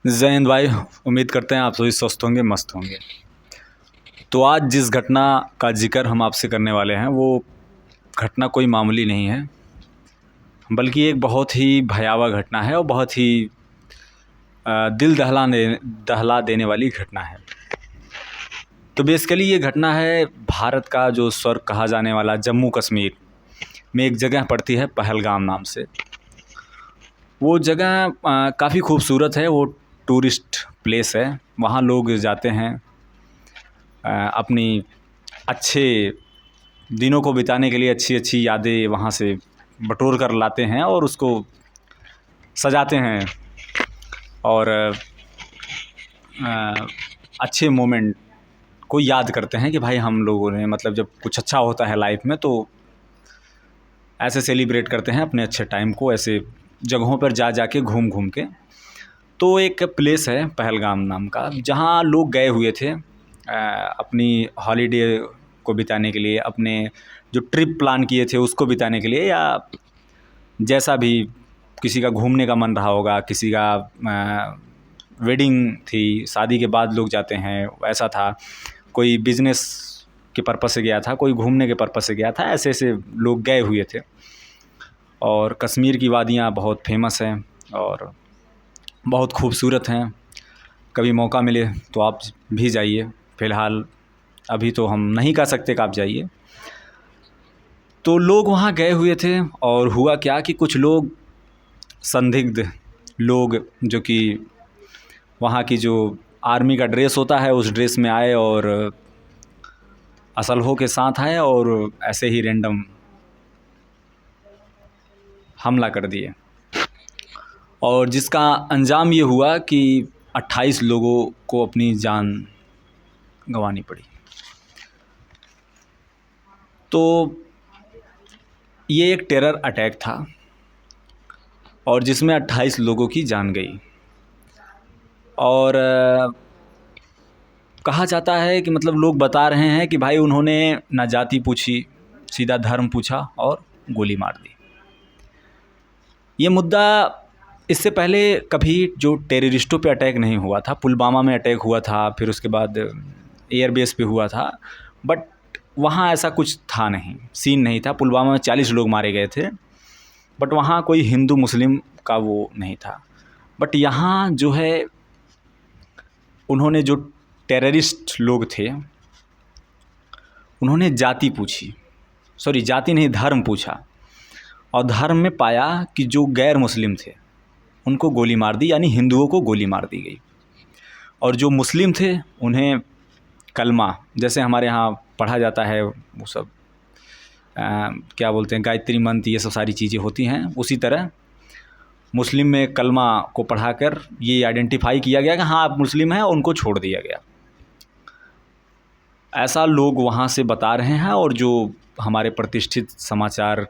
जय हिंद भाई। उम्मीद करते हैं आप सभी स्वस्थ होंगे, मस्त होंगे। तो आज जिस घटना का जिक्र हम आपसे करने वाले हैं वो घटना कोई मामूली नहीं है, बल्कि एक बहुत ही भयावह घटना है और बहुत ही दिल दहला देने वाली घटना है। तो बेसिकली ये घटना है भारत का जो स्वर्ग कहा जाने वाला जम्मू कश्मीर में एक जगह पड़ती है पहलगाम नाम से। वो जगह काफ़ी खूबसूरत है, वो टूरिस्ट प्लेस है। वहाँ लोग जाते हैं अपनी अच्छे दिनों को बिताने के लिए, अच्छी अच्छी यादें वहाँ से बटोर कर लाते हैं और उसको सजाते हैं और अच्छे मोमेंट को याद करते हैं कि भाई हम लोगों ने मतलब जब कुछ अच्छा होता है लाइफ में तो ऐसे सेलिब्रेट करते हैं अपने अच्छे टाइम को, ऐसे जगहों पर जा के घूम घूम के। तो एक प्लेस है पहलगाम नाम का, जहाँ लोग गए हुए थे अपनी हॉलीडे को बिताने के लिए, अपने जो ट्रिप प्लान किए थे उसको बिताने के लिए, या जैसा भी किसी का घूमने का मन रहा होगा, किसी का वेडिंग थी, शादी के बाद लोग जाते हैं, ऐसा था। कोई बिजनेस के पर्पस से गया था, कोई घूमने के पर्पस से गया था, ऐसे ऐसे लोग गए हुए थे। और कश्मीर की वादियाँ बहुत फेमस हैं और बहुत खूबसूरत हैं। कभी मौका मिले तो आप भी जाइए। फ़िलहाल अभी तो हम नहीं कह सकते कि आप जाइए। तो लोग वहाँ गए हुए थे और हुआ क्या कि कुछ लोग, संदिग्ध लोग, जो कि वहाँ की जो आर्मी का ड्रेस होता है उस ड्रेस में आए और असलहों के साथ आए और ऐसे ही रैंडम हमला कर दिए। और जिसका अंजाम ये हुआ कि 28 लोगों को अपनी जान गंवानी पड़ी। तो ये एक टेरर अटैक था और जिसमें 28 लोगों की जान गई। और कहा जाता है कि मतलब लोग बता रहे हैं कि भाई उन्होंने ना जाति पूछी, सीधा धर्म पूछा और गोली मार दी। ये मुद्दा इससे पहले कभी जो टेररिस्टों पे अटैक नहीं हुआ था। पुलवामा में अटैक हुआ था, फिर उसके बाद एयरबेस पे हुआ था, बट वहाँ ऐसा कुछ था नहीं, सीन नहीं था। पुलवामा में 40 लोग मारे गए थे, बट वहाँ कोई हिंदू मुस्लिम का वो नहीं था। बट यहाँ जो है उन्होंने, जो टेररिस्ट लोग थे, उन्होंने जाति पूछी, सॉरी जाति नहीं, धर्म पूछा। और धर्म में पाया कि जो गैर मुस्लिम थे उनको गोली मार दी, यानी हिंदुओं को गोली मार दी गई। और जो मुस्लिम थे उन्हें कलमा, जैसे हमारे यहाँ पढ़ा जाता है वो सब क्या बोलते हैं, गायत्री मंत्र, ये सब सारी चीज़ें होती हैं, उसी तरह मुस्लिम में कलमा को पढ़ाकर ये आइडेंटिफाई किया गया कि हाँ आप मुस्लिम हैं, उनको छोड़ दिया गया। ऐसा लोग वहाँ से बता रहे हैं और जो हमारे प्रतिष्ठित समाचार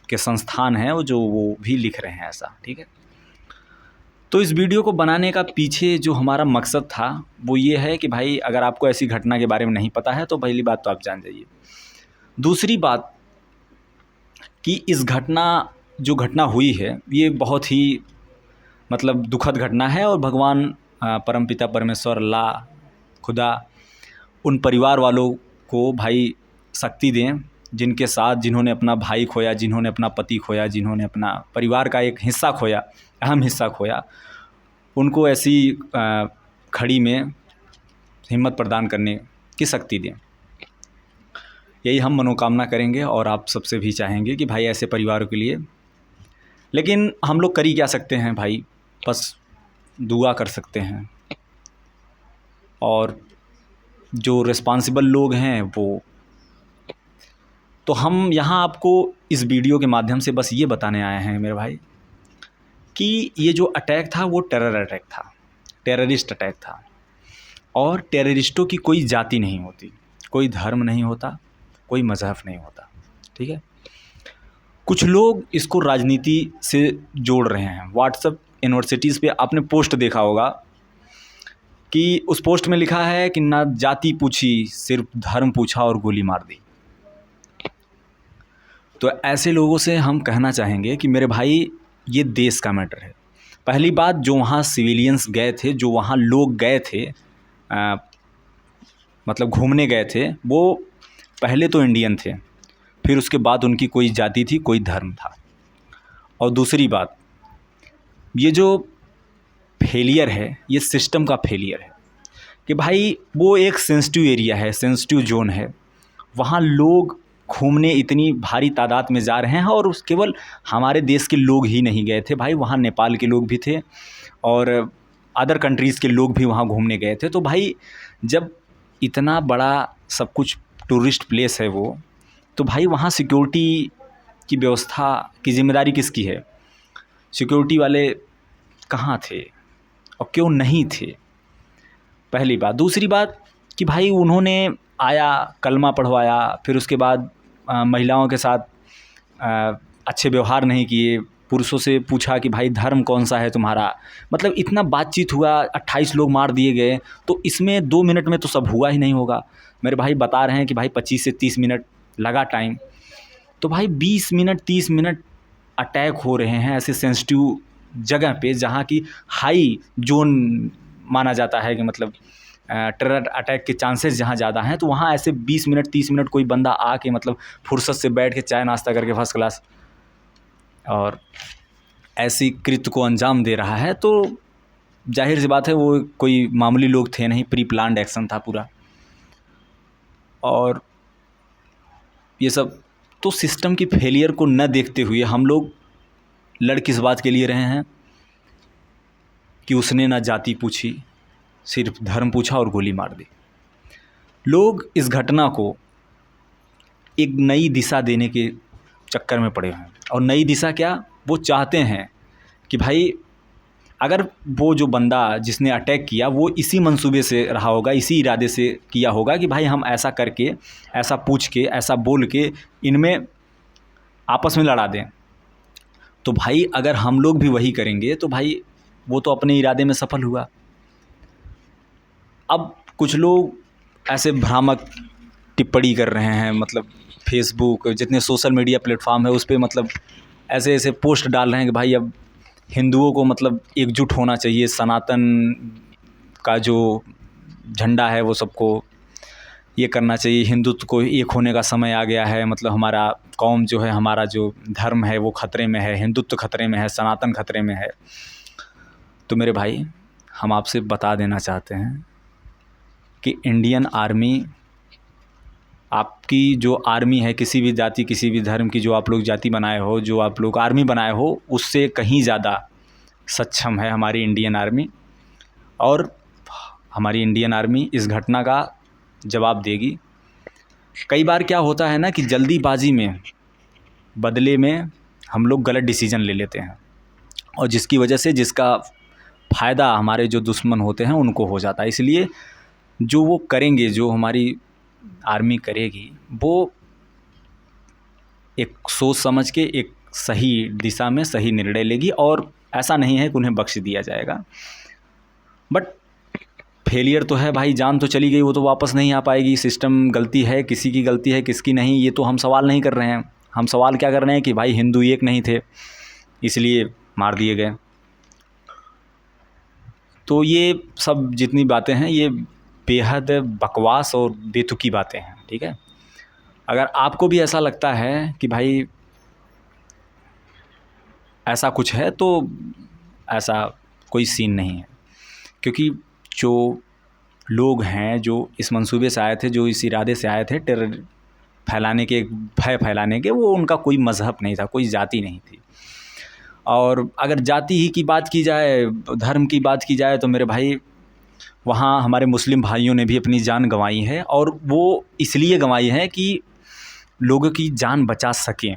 के संस्थान हैं वो भी लिख रहे हैं ऐसा, ठीक है। तो इस वीडियो को बनाने का पीछे जो हमारा मकसद था वो ये है कि भाई अगर आपको ऐसी घटना के बारे में नहीं पता है तो पहली बात तो आप जान जाइए। दूसरी बात कि इस जो घटना हुई है ये बहुत ही मतलब दुखद घटना है, और भगवान परमपिता परमेश्वर अल्लाह खुदा उन परिवार वालों को भाई शक्ति दें जिनके साथ, जिन्होंने अपना भाई खोया, जिन्होंने अपना पति खोया, जिन्होंने अपना परिवार का एक हिस्सा खोया, अहम हिस्सा खोया, उनको ऐसी खड़ी में हिम्मत प्रदान करने की शक्ति दें। यही हम मनोकामना करेंगे और आप सबसे भी चाहेंगे कि भाई ऐसे परिवारों के लिए। लेकिन हम लोग कर ही क्या सकते हैं भाई, बस दुआ कर सकते हैं। और जो रिस्पॉन्सिबल लोग हैं वो, तो हम यहाँ आपको इस वीडियो के माध्यम से बस ये बताने आए हैं मेरे भाई कि ये जो अटैक था वो टेरर अटैक था, टेररिस्ट अटैक था। और टेररिस्टों की कोई जाति नहीं होती, कोई धर्म नहीं होता, कोई मज़हब नहीं होता, ठीक है। कुछ लोग इसको राजनीति से जोड़ रहे हैं। व्हाट्सएप यूनिवर्सिटीज़ पे आपने पोस्ट देखा होगा कि उस पोस्ट में लिखा है कि ना जाति पूछी, सिर्फ धर्म पूछा और गोली मार दी। तो ऐसे लोगों से हम कहना चाहेंगे कि मेरे भाई ये देश का मैटर है, पहली बात, जो वहाँ सिविलियंस गए थे, जो वहाँ लोग गए थे, मतलब घूमने गए थे, वो पहले तो इंडियन थे, फिर उसके बाद उनकी कोई जाति थी, कोई धर्म था। और दूसरी बात, ये जो फेलियर है, ये सिस्टम का फेलियर है कि भाई वो एक सेंसिटिव एरिया है, सेंसिटिव जोन है, वहाँ लोग घूमने इतनी भारी तादाद में जा रहे हैं, और उस केवल हमारे देश के लोग ही नहीं गए थे भाई, वहाँ नेपाल के लोग भी थे और अदर कंट्रीज़ के लोग भी वहाँ घूमने गए थे। तो भाई जब इतना बड़ा सब कुछ टूरिस्ट प्लेस है वो, तो भाई वहाँ सिक्योरिटी की व्यवस्था की जिम्मेदारी किसकी है? सिक्योरिटी वाले कहाँ थे और क्यों नहीं थे? पहली बात। दूसरी बात कि भाई उन्होंने आया, कलमा पढ़वाया, फिर उसके बाद महिलाओं के साथ अच्छे व्यवहार नहीं किए, पुरुषों से पूछा कि भाई धर्म कौन सा है तुम्हारा, मतलब इतना बातचीत हुआ, 28 लोग मार दिए गए। तो इसमें 2 मिनट में तो सब हुआ ही नहीं होगा। मेरे भाई बता रहे हैं कि भाई 25 से 30 मिनट लगा टाइम, तो भाई 20 मिनट 30 मिनट अटैक हो रहे हैं ऐसे सेंसिटिव जगह पे जहाँ की हाई जोन माना जाता है कि मतलब टेरर अटैक के चांसेस जहाँ ज़्यादा हैं, तो वहाँ ऐसे 20 मिनट 30 मिनट कोई बंदा आके मतलब फुर्सत से बैठ के चाय नाश्ता करके फर्स्ट क्लास और ऐसी कृत्य को अंजाम दे रहा है, तो जाहिर सी बात है वो कोई मामूली लोग थे नहीं, प्री प्लान्ड एक्शन था पूरा। और ये सब तो सिस्टम की फेलियर को न देखते हुए हम लोग लड़ किस बात के लिए रहे हैं कि उसने ना जाति पूछी, सिर्फ धर्म पूछा और गोली मार दी। लोग इस घटना को एक नई दिशा देने के चक्कर में पड़े हैं, और नई दिशा क्या? वो चाहते हैं कि भाई अगर वो जो बंदा जिसने अटैक किया वो इसी मंसूबे से रहा होगा, इसी इरादे से किया होगा कि भाई हम ऐसा करके, ऐसा पूछ के, ऐसा बोल के इनमें आपस में लड़ा दें, तो भाई अगर हम लोग भी वही करेंगे तो भाई वो तो अपने इरादे में सफल हुआ। अब कुछ लोग ऐसे भ्रामक टिप्पणी कर रहे हैं, मतलब फेसबुक, जितने सोशल मीडिया प्लेटफॉर्म है उस पर मतलब ऐसे ऐसे पोस्ट डाल रहे हैं कि भाई अब हिंदुओं को मतलब एकजुट होना चाहिए, सनातन का जो झंडा है वो सबको ये करना चाहिए, हिंदुत्व को एक होने का समय आ गया है, मतलब हमारा कौम जो है, हमारा जो धर्म है वो खतरे में है, हिंदुत्व खतरे में है, सनातन खतरे में है। तो मेरे भाई हम आपसे बता देना चाहते हैं कि इंडियन आर्मी, आपकी जो आर्मी है, किसी भी जाति किसी भी धर्म की जो आप लोग जाति बनाए हो, जो आप लोग आर्मी बनाए हो, उससे कहीं ज़्यादा सक्षम है हमारी इंडियन आर्मी। और हमारी इंडियन आर्मी इस घटना का जवाब देगी। कई बार क्या होता है ना कि जल्दीबाजी में, बदले में हम लोग गलत डिसीजन ले लेते हैं, और जिसकी वजह से जिसका फ़ायदा हमारे जो दुश्मन होते हैं उनको हो जाता है। इसलिए जो वो करेंगे, जो हमारी आर्मी करेगी, वो एक सोच समझ के एक सही दिशा में सही निर्णय लेगी, और ऐसा नहीं है कि उन्हें बख्श दिया जाएगा। बट फेलियर तो है भाई, जान तो चली गई, वो तो वापस नहीं आ पाएगी। सिस्टम गलती है, किसी की गलती है किसकी नहीं, ये तो हम सवाल नहीं कर रहे हैं। हम सवाल क्या कर रहे हैं कि भाई हिंदू एक नहीं थे इसलिए मार दिए गए। तो ये सब जितनी बातें हैं ये बेहद बकवास और बेतुकी बातें हैं, ठीक है। अगर आपको भी ऐसा लगता है कि भाई ऐसा कुछ है, तो ऐसा कोई सीन नहीं है, क्योंकि जो लोग हैं जो इस मंसूबे से आए थे, जो इस इरादे से आए थे टेरर फैलाने के, भय फैलाने के, वो उनका कोई मज़हब नहीं था, कोई जाति नहीं थी। और अगर जाति ही की बात की जाए, धर्म की बात की जाए, तो मेरे भाई वहाँ हमारे मुस्लिम भाइयों ने भी अपनी जान गंवाई है, और वो इसलिए गंवाई है कि लोगों की जान बचा सकें।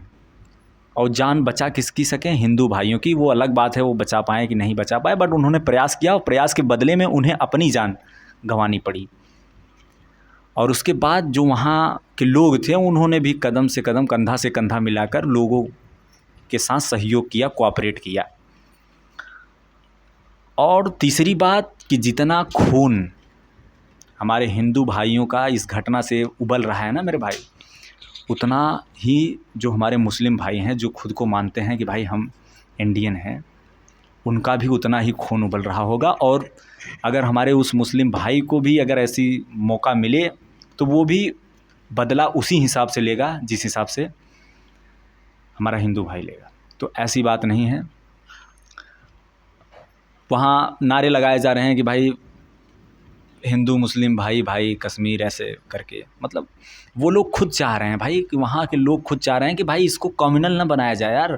और जान बचा किसकी सकें? हिंदू भाइयों की। वो अलग बात है वो बचा पाए कि नहीं बचा पाए, बट उन्होंने प्रयास किया, और प्रयास के बदले में उन्हें अपनी जान गंवानी पड़ी। और उसके बाद जो वहाँ के लोग थे उन्होंने भी कदम से कदम, कंधा से कंधा मिलाकर लोगों के साथ सहयोग किया, कोऑपरेट किया। और तीसरी बात कि जितना खून हमारे हिंदू भाइयों का इस घटना से उबल रहा है ना मेरे भाई, उतना ही जो हमारे मुस्लिम भाई हैं, जो खुद को मानते हैं कि भाई हम इंडियन हैं, उनका भी उतना ही खून उबल रहा होगा। और अगर हमारे उस मुस्लिम भाई को भी अगर ऐसी मौका मिले तो वो भी बदला उसी हिसाब से लेगा जिस हिसाब से हमारा हिंदू भाई लेगा। तो ऐसी बात नहीं है। वहाँ नारे लगाए जा रहे हैं कि भाई हिंदू मुस्लिम भाई भाई कश्मीर ऐसे करके, मतलब वो लोग खुद चाह रहे हैं भाई कि वहाँ के लोग खुद चाह रहे हैं कि भाई इसको कम्युनल ना बनाया जाए यार,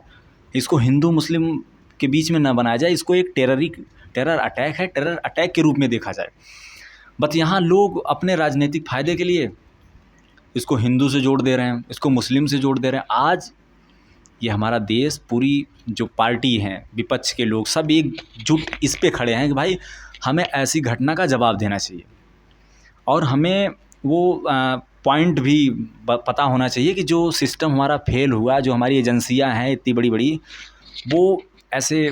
इसको हिंदू मुस्लिम के बीच में ना बनाया जाए, इसको एक टेरर अटैक है, टेरर अटैक के रूप में देखा जाए। बट यहाँ लोग अपने राजनीतिक फ़ायदे के लिए इसको हिंदू से जोड़ दे रहे हैं, इसको मुस्लिम से जोड़ दे रहे हैं। आज ये हमारा देश, पूरी जो पार्टी हैं, विपक्ष के लोग सब एकजुट इस पे खड़े हैं कि भाई हमें ऐसी घटना का जवाब देना चाहिए और हमें वो पॉइंट भी पता होना चाहिए कि जो सिस्टम हमारा फेल हुआ, जो हमारी एजेंसियां हैं इतनी बड़ी बड़ी, वो ऐसे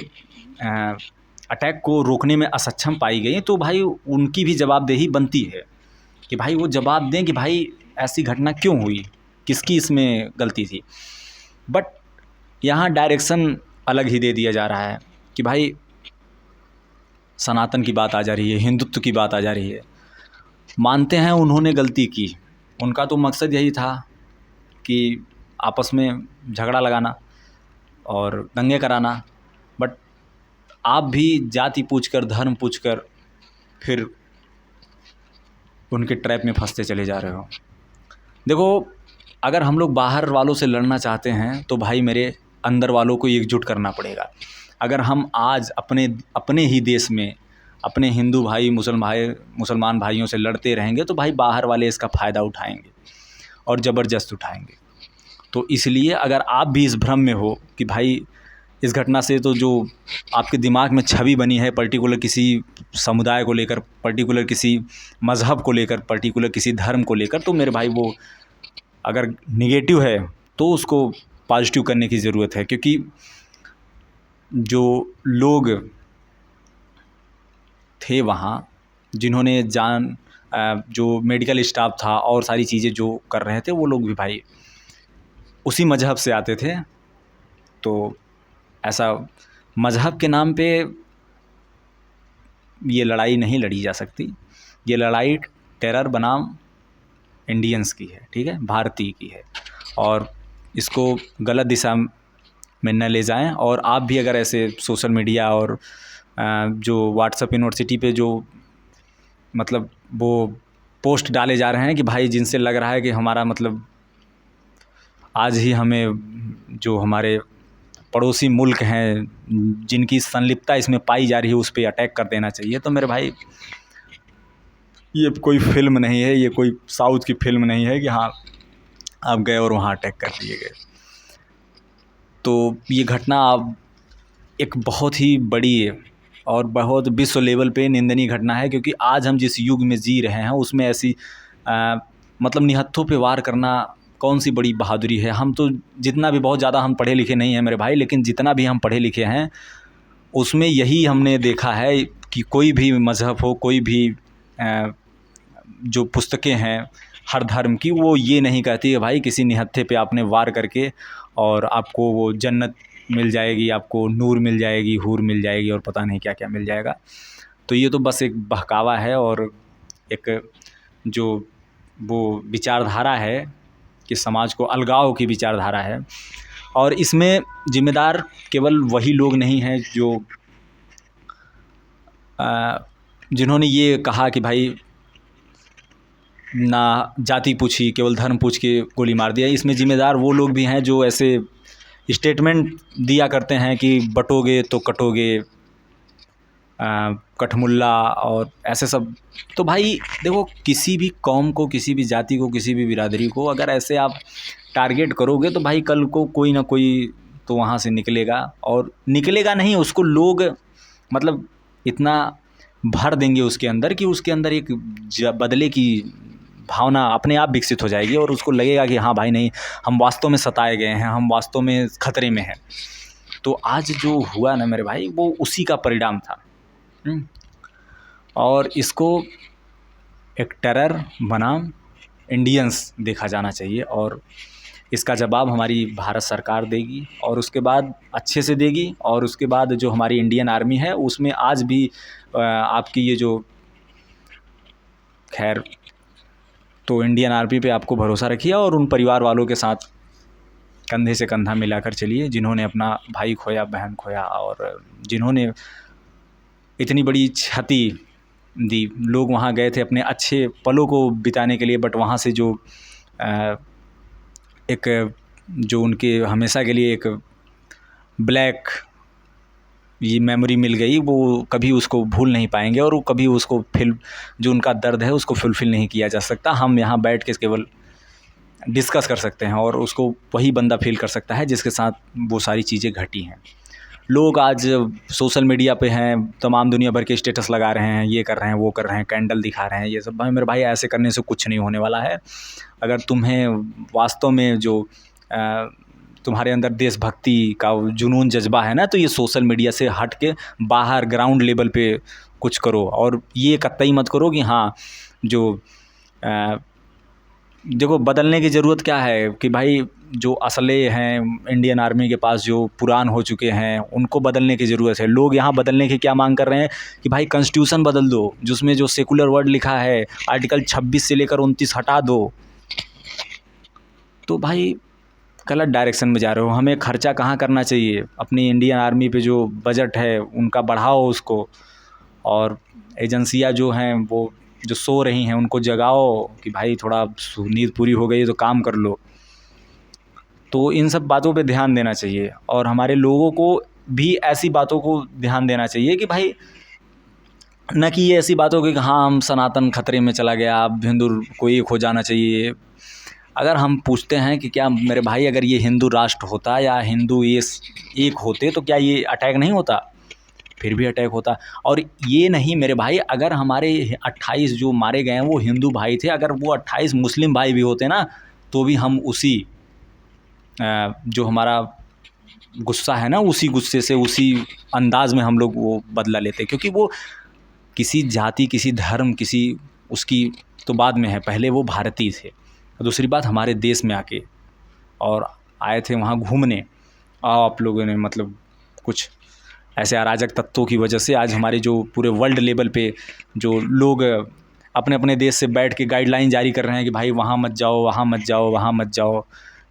अटैक को रोकने में असक्षम पाई गई, तो भाई उनकी भी जवाबदेही बनती है कि भाई वो जवाब दें कि भाई ऐसी घटना क्यों हुई, किसकी इसमें गलती थी। बट यहाँ डायरेक्शन अलग ही दे दिया जा रहा है कि भाई सनातन की बात आ जा रही है, हिंदुत्व की बात आ जा रही है। मानते हैं उन्होंने गलती की, उनका तो मकसद यही था कि आपस में झगड़ा लगाना और दंगे कराना। बट आप भी जाति पूछकर, धर्म पूछकर फिर उनके ट्रैप में फंसते चले जा रहे हो। देखो, अगर हम लोग बाहर वालों से लड़ना चाहते हैं तो भाई मेरे अंदर वालों को एकजुट करना पड़ेगा। अगर हम आज अपने ही देश में अपने हिंदू भाई मुसलमान भाइयों से लड़ते रहेंगे तो भाई बाहर वाले इसका फ़ायदा उठाएंगे और ज़बरदस्त उठाएंगे। तो इसलिए अगर आप भी इस भ्रम में हो कि भाई इस घटना से तो जो आपके दिमाग में छवि बनी है पर्टिकुलर किसी समुदाय को लेकर, पर्टिकुलर किसी मज़हब को लेकर, पर्टिकुलर किसी धर्म को लेकर, तो मेरे भाई वो अगर निगेटिव है तो उसको पॉजिटिव करने की ज़रूरत है। क्योंकि जो लोग थे वहाँ, जिन्होंने जो मेडिकल स्टाफ था और सारी चीज़ें जो कर रहे थे, वो लोग भी भाई उसी मज़हब से आते थे। तो ऐसा मज़हब के नाम पे ये लड़ाई नहीं लड़ी जा सकती। ये लड़ाई टेरर बनाम इंडियंस की है, ठीक है, भारतीय की है, और इसको गलत दिशा में न ले जाएं। और आप भी अगर ऐसे सोशल मीडिया और जो व्हाट्सएप यूनिवर्सिटी पे जो मतलब वो पोस्ट डाले जा रहे हैं कि भाई जिनसे लग रहा है कि हमारा मतलब आज ही हमें जो हमारे पड़ोसी मुल्क हैं जिनकी संलिप्तता इसमें पाई जा रही है उस पर अटैक कर देना चाहिए, तो मेरे भाई ये कोई फिल्म नहीं है, ये कोई साउथ की फिल्म नहीं है कि हाँ आप गए और वहाँ अटैक कर दिए गए। तो ये घटना अब एक बहुत ही बड़ी और बहुत विश्व लेवल पे निंदनीय घटना है। क्योंकि आज हम जिस युग में जी रहे हैं उसमें ऐसी मतलब निहत्थों पे वार करना कौन सी बड़ी बहादुरी है। हम तो जितना भी, बहुत ज़्यादा हम पढ़े लिखे नहीं हैं मेरे भाई, लेकिन जितना भी हम पढ़े लिखे हैं उसमें यही हमने देखा है कि कोई भी मज़हब हो, कोई भी जो पुस्तकें हैं हर धर्म की, वो ये नहीं कहती कि भाई किसी निहत्थे पे आपने वार करके और आपको वो जन्नत मिल जाएगी, आपको नूर मिल जाएगी, हूर मिल जाएगी और पता नहीं क्या क्या मिल जाएगा। तो ये तो बस एक बहकावा है और एक जो वो विचारधारा है कि समाज को अलगाव की विचारधारा है। और इसमें जिम्मेदार केवल वही लोग नहीं हैं जो जिन्होंने ये कहा कि भाई ना जाति पूछी, केवल धर्म पूछ के गोली मार दिया। इसमें ज़िम्मेदार वो लोग भी हैं जो ऐसे स्टेटमेंट दिया करते हैं कि बटोगे तो कटोगे, कठमुल्ला और ऐसे सब। तो भाई देखो, किसी भी कौम को, किसी भी जाति को, किसी भी बिरादरी को अगर ऐसे आप टारगेट करोगे तो भाई कल को कोई ना कोई तो वहाँ से निकलेगा, और निकलेगा नहीं, उसको लोग मतलब इतना भर देंगे उसके अंदर कि उसके अंदर एक बदले की भावना अपने आप विकसित हो जाएगी और उसको लगेगा कि हाँ भाई नहीं, हम वास्तव में सताए गए हैं, हम वास्तव में खतरे में हैं। तो आज जो हुआ ना मेरे भाई, वो उसी का परिणाम था। और इसको एक टेरर बनाम इंडियंस देखा जाना चाहिए। और इसका जवाब हमारी भारत सरकार देगी और उसके बाद अच्छे से देगी। और उसके बाद जो हमारी इंडियन आर्मी है उसमें आज भी आपकी ये जो खैर तो इंडियन आर्मी पे आपको भरोसा रखिए और उन परिवार वालों के साथ कंधे से कंधा मिलाकर चलिए जिन्होंने अपना भाई खोया, बहन खोया और जिन्होंने इतनी बड़ी क्षति दी। लोग वहाँ गए थे अपने अच्छे पलों को बिताने के लिए, बट वहाँ से जो एक जो उनके हमेशा के लिए एक ब्लैक ये मेमोरी मिल गई, वो कभी उसको भूल नहीं पाएंगे और वो कभी उसको जो उनका दर्द है उसको फुलफ़िल नहीं किया जा सकता। हम यहाँ बैठ के केवल डिस्कस कर सकते हैं और उसको वही बंदा फील कर सकता है जिसके साथ वो सारी चीज़ें घटी हैं। लोग आज सोशल मीडिया पे हैं, तमाम दुनिया भर के स्टेटस लगा रहे हैं, ये कर रहे हैं, वो कर रहे हैं, कैंडल दिखा रहे हैं, ये सब। भाई मेरे भाई ऐसे करने से कुछ नहीं होने वाला है। अगर तुम्हें वास्तव में जो तुम्हारे अंदर देशभक्ति का जुनून जज्बा है ना, तो ये सोशल मीडिया से हट के बाहर ग्राउंड लेवल पे कुछ करो। और ये कतई मत करो कि हाँ जो देखो बदलने की ज़रूरत क्या है कि भाई जो असले हैं इंडियन आर्मी के पास जो पुरान हो चुके हैं उनको बदलने की ज़रूरत है। लोग यहाँ बदलने की क्या मांग कर रहे हैं कि भाई कॉन्स्टिट्यूशन बदल दो, जिसमें जो सेकुलर वर्ड लिखा है आर्टिकल 26 से लेकर 29 हटा दो। तो भाई गलत डायरेक्शन में जा रहे हो। हमें खर्चा कहाँ करना चाहिए, अपनी इंडियन आर्मी पे जो बजट है उनका बढ़ाओ उसको, और एजेंसियाँ जो हैं वो जो सो रही हैं उनको जगाओ कि भाई थोड़ा नींद पूरी हो गई तो काम कर लो। तो इन सब बातों पे ध्यान देना चाहिए और हमारे लोगों को भी ऐसी बातों को ध्यान देना चाहिए कि भाई न कि ये ऐसी बातों की हाँ हम सनातन खतरे में चला गया, अब हिंदू को एक हो जाना चाहिए। अगर हम पूछते हैं कि क्या मेरे भाई अगर ये हिंदू राष्ट्र होता या हिंदू ये एक होते तो क्या ये अटैक नहीं होता? फिर भी अटैक होता। और ये नहीं मेरे भाई, अगर हमारे 28 जो मारे गए हैं वो हिंदू भाई थे, अगर वो 28 मुस्लिम भाई भी होते ना तो भी हम उसी जो हमारा गुस्सा है ना उसी गुस्से से उसी अंदाज में हम लोग वो बदला लेते, क्योंकि वो किसी जाति किसी धर्म किसी उसकी तो बाद में है, पहले वो भारतीय थे। दूसरी बात हमारे देश में आके और आए थे वहाँ घूमने, आप लोगों ने मतलब कुछ ऐसे अराजक तत्वों की वजह से आज हमारे जो पूरे वर्ल्ड लेवल पे जो लोग अपने अपने देश से बैठ के गाइडलाइन जारी कर रहे हैं कि भाई वहाँ मत जाओ, वहाँ मत जाओ, वहाँ मत जाओ।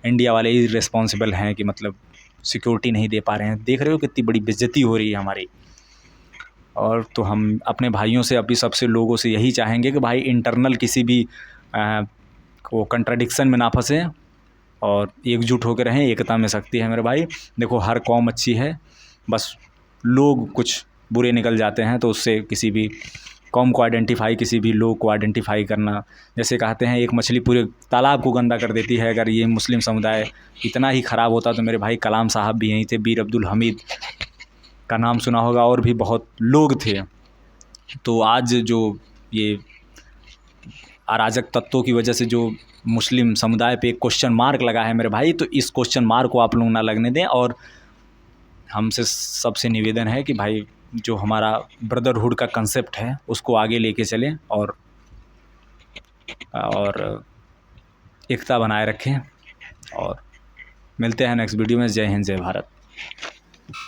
इंडिया वाले ही रिस्पॉन्सिबल हैं कि मतलब सिक्योरिटी नहीं दे पा रहे हैं। देख रहे हो कितनी बड़ी बेइज्जती हो रही है हमारी। और तो हम अपने भाइयों से अभी सबसे लोगों से यही चाहेंगे कि भाई इंटरनल किसी भी वो कंट्राडिक्शन में ना फंसें और एकजुट होकर रहें। एकता में शक्ति है मेरे भाई। देखो हर कौम अच्छी है, बस लोग कुछ बुरे निकल जाते हैं तो उससे किसी भी कौम को आइडेंटिफाई, किसी भी लोग को आइडेंटिफाई करना, जैसे कहते हैं एक मछली पूरे तालाब को गंदा कर देती है। अगर ये मुस्लिम समुदाय इतना ही ख़राब होता तो मेरे भाई कलाम साहब भी यहीं थे, बीर अब्दुल हमीद का नाम सुना होगा, और भी बहुत लोग थे। तो आज जो ये अराजक तत्वों की वजह से जो मुस्लिम समुदाय पे एक क्वेश्चन मार्क लगा है मेरे भाई, तो इस क्वेश्चन मार्क को आप लोग ना लगने दें। और हमसे सबसे निवेदन है कि भाई जो हमारा ब्रदरहुड का कंसेप्ट है उसको आगे लेके चलें और एकता बनाए रखें। और मिलते हैं नेक्स्ट वीडियो में। जय हिंद, जय भारत।